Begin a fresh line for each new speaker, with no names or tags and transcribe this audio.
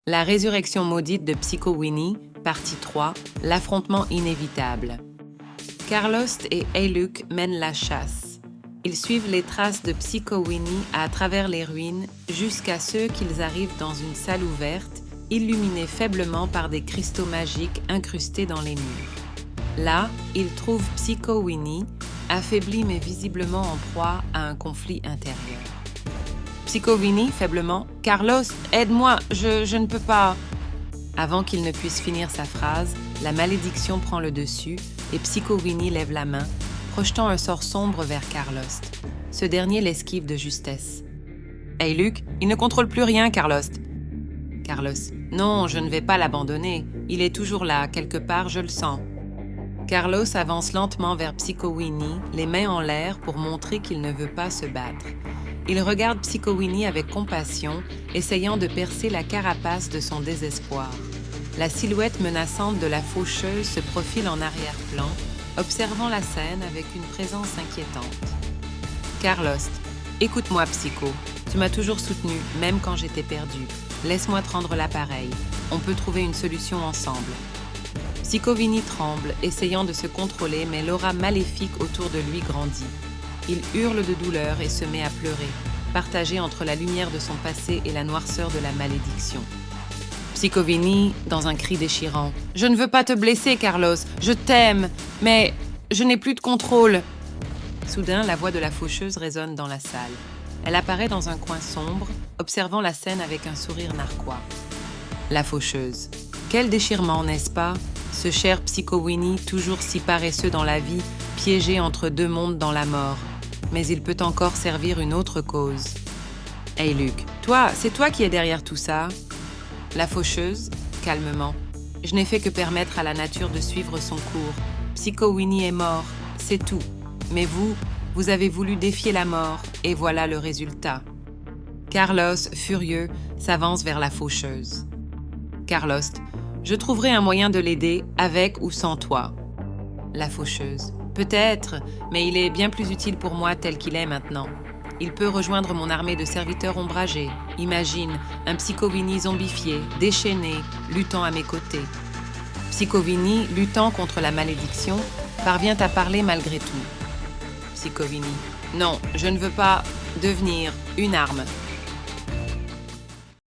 La résurrection maudite de Psycho Winnie, partie 3, l'affrontement inévitable. Carlos et Eyluck mènent la chasse. Ils suivent les traces de Psycho Winnie à travers les ruines jusqu'à ce qu'ils arrivent dans une salle ouverte, illuminée faiblement par des cristaux magiques incrustés dans les murs. Là, ils trouvent Psycho Winnie, affaiblie mais visiblement en proie à un conflit intérieur. Psycho Winnie, faiblement, « Carlos, aide-moi, je ne peux pas !» Avant qu'il ne puisse finir sa phrase, la malédiction prend le dessus et Psycho Winnie lève la main, projetant un sort sombre vers Carlos. Ce dernier l'esquive de justesse. « Eyluck, il ne contrôle plus rien, Carlos !» Carlos. « Non, je ne vais pas l'abandonner. Il est toujours là, quelque part, je le sens. » Carlos avance lentement vers Psycho Winnie, les mains en l'air pour montrer qu'il ne veut pas se battre. Il regarde Psycho Winnie avec compassion, essayant de percer la carapace de son désespoir. La silhouette menaçante de la faucheuse se profile en arrière-plan, observant la scène avec une présence inquiétante. Carlos, écoute-moi, Psycho. Tu m'as toujours soutenu, même quand j'étais perdu. Laisse-moi te rendre l'appareil. On peut trouver une solution ensemble. Psycho Winnie tremble, essayant de se contrôler, mais l'aura maléfique autour de lui grandit. Il hurle de douleur et se met à pleurer, partagé entre la lumière de son passé et la noirceur de la malédiction. Psycho Winnie, dans un cri déchirant. « Je ne veux pas te blesser, Carlos, je t'aime, mais je n'ai plus de contrôle. » Soudain, la voix de la faucheuse résonne dans la salle. Elle apparaît dans un coin sombre, observant la scène avec un sourire narquois. La faucheuse. Quel déchirement, n'est-ce pas? Ce cher Psycho Winnie, toujours si paresseux dans la vie, piégé entre deux mondes dans la mort. Mais il peut encore servir une autre cause. « Eyluck, c'est toi qui es derrière tout ça ?» La faucheuse, calmement. « Je n'ai fait que permettre à la nature de suivre son cours. Psycho Winnie est mort, c'est tout. Mais vous avez voulu défier la mort, et voilà le résultat. » Carlos, furieux, s'avance vers la faucheuse. Carlos, « Je trouverai un moyen de l'aider, avec ou sans toi. » La faucheuse. « Peut-être, mais il est bien plus utile pour moi tel qu'il est maintenant. Il peut rejoindre mon armée de serviteurs ombragés. Imagine, un Psycho Winnie zombifié, déchaîné, luttant à mes côtés. » Psycho Winnie, luttant contre la malédiction, parvient à parler malgré tout. Psycho Winnie. « Non, je ne veux pas devenir une arme.